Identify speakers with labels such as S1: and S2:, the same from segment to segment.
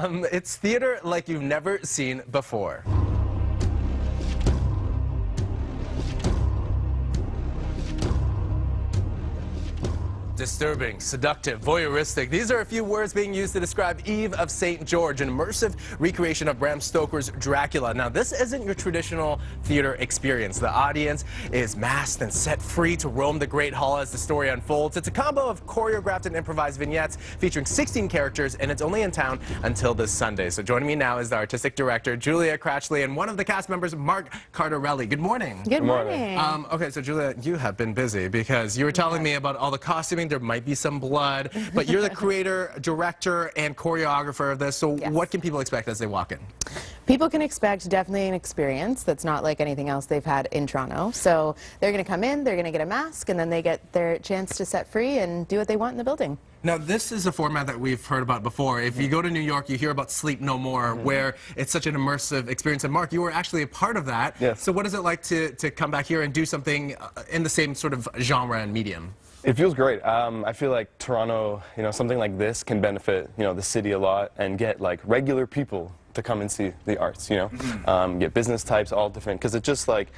S1: It's theater like you've never seen before. Disturbing, seductive, voyeuristic. These are a few words being used to describe Eve of St. George, an immersive recreation of Bram Stoker's Dracula. Now, this isn't your traditional theater experience. The audience is masked and set free to roam the Great Hall as the story unfolds. It's a combo of choreographed and improvised vignettes featuring 16 characters, and it's only in town until this Sunday. So joining me now is the artistic director, Julia Cratchley, and one of the cast members, Mark Cardarelli. Good morning.
S2: Good morning.
S1: Okay, so Julia, you have been busy because you were telling me about all the costuming. There might be some blood, but you're the creator, director, and choreographer of this. So what can people expect as they walk in?
S2: People can expect definitely an experience that's not like anything else they've had in Toronto. So they're going to come in, they're going to get a mask, and then they get their chance to set free and do what they want in the building.
S1: Now, this is a format that we've heard about before. If you go to New York, you hear about Sleep No More, where it's such an immersive experience. And Mark, you were actually a part of that.
S3: Yes.
S1: So what is it like to come back here and do something in the same sort of genre and medium?
S3: It feels great. I feel like Toronto, something like this can benefit, the city a lot and get like regular people to come and see the arts, get business types, all different, because it just like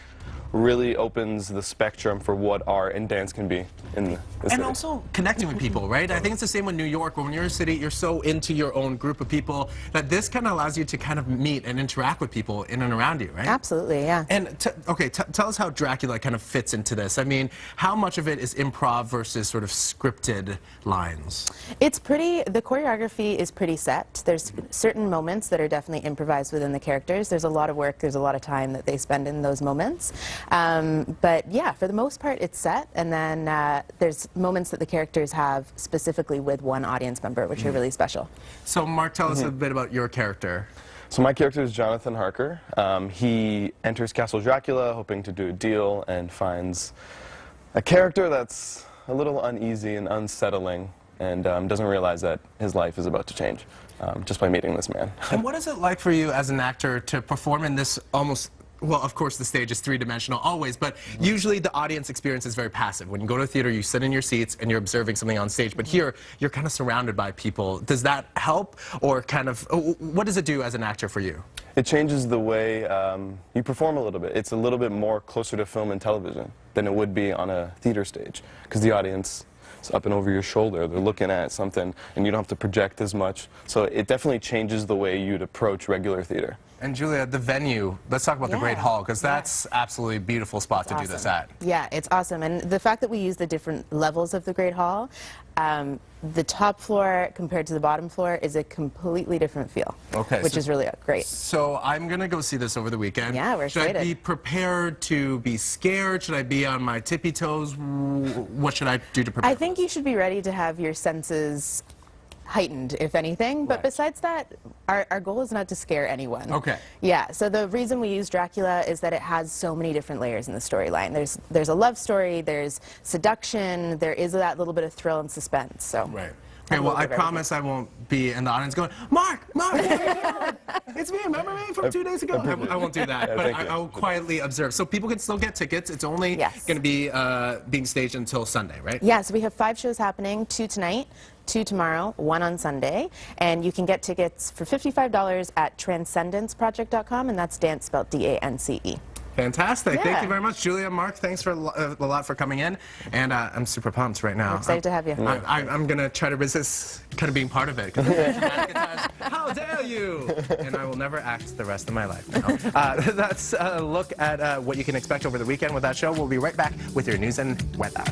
S3: really opens the spectrum for what art and dance can be in the city.
S1: And also connecting with people, right? I think it's the same with New York. When you're in a city, you're so into your own group of people that this kind of allows you to kind of meet and interact with people in and around you, right?
S2: Absolutely, yeah.
S1: And tell us how Dracula kind of fits into this. I mean, how much of it is improv versus sort of scripted lines?
S2: It's the choreography is pretty set. There's certain moments that are definitely improvised within the characters. There's a lot of work, there's a lot of time that they spend in those moments. But yeah, for the most part, it's set, and then there's moments that the characters have specifically with one audience member, which are really special.
S1: So, Mark, tell us a bit about your character.
S3: So my character is Jonathan Harker. He enters Castle Dracula hoping to do a deal and finds a character that's a little uneasy and unsettling, and doesn't realize that his life is about to change just by meeting this man.
S1: And what is it like for you as an actor to perform in this almost... Well, of course, the stage is three-dimensional always, but usually the audience experience is very passive. When you go to a theater, you sit in your seats and you're observing something on stage, but here, you're kind of surrounded by people. Does that help, or kind of, what does it do as an actor for you?
S3: It changes the way you perform a little bit. It's a little bit more closer to film and television than it would be on a theater stage, because the audience is up and over your shoulder. They're looking at something, and you don't have to project as much. So it definitely changes the way you'd approach regular theater.
S1: And Julia, the venue, let's talk about the Great Hall, because that's absolutely a beautiful spot to do this at.
S2: Yeah, it's awesome. And the fact that we use the different levels of the Great Hall, the top floor compared to the bottom floor is a completely different feel, which is really great.
S1: So I'm going to go see this over the weekend.
S2: Yeah, we're excited.
S1: Should I be prepared to be scared? Should I be on my tippy toes? What should I do to prepare?
S2: I think you should be ready to have your senses heightened, if anything, but besides that, our goal is not to scare anyone.
S1: Okay.
S2: Yeah, so the reason we use Dracula is that it has so many different layers in the storyline. There's a love story, there's seduction, there is that little bit of thrill and suspense, so.
S1: Right. Okay, well, I promise I won't be in the audience going, Mark, what are you doing? It's me, remember me from 2 days ago? I won't do that, but I will quietly observe. So people can still get tickets. It's only going to be being staged until Sunday, right?
S2: Yeah, so we have 5 shows happening, 2 tonight, 2 tomorrow, 1 on Sunday, and you can get tickets for $55 at transcendenceproject.com, and that's dance spelled D-A-N-C-E.
S1: Fantastic. Thank you very much, Julia. Mark, thanks for a lot for coming in. And I'm super pumped right now.
S2: I'm excited to have you.
S1: I'm going to try to resist kind of being part of it. How dare you? And I will never act the rest of my life now. That's a look at what you can expect over the weekend with that show. We'll be right back with your news and weather.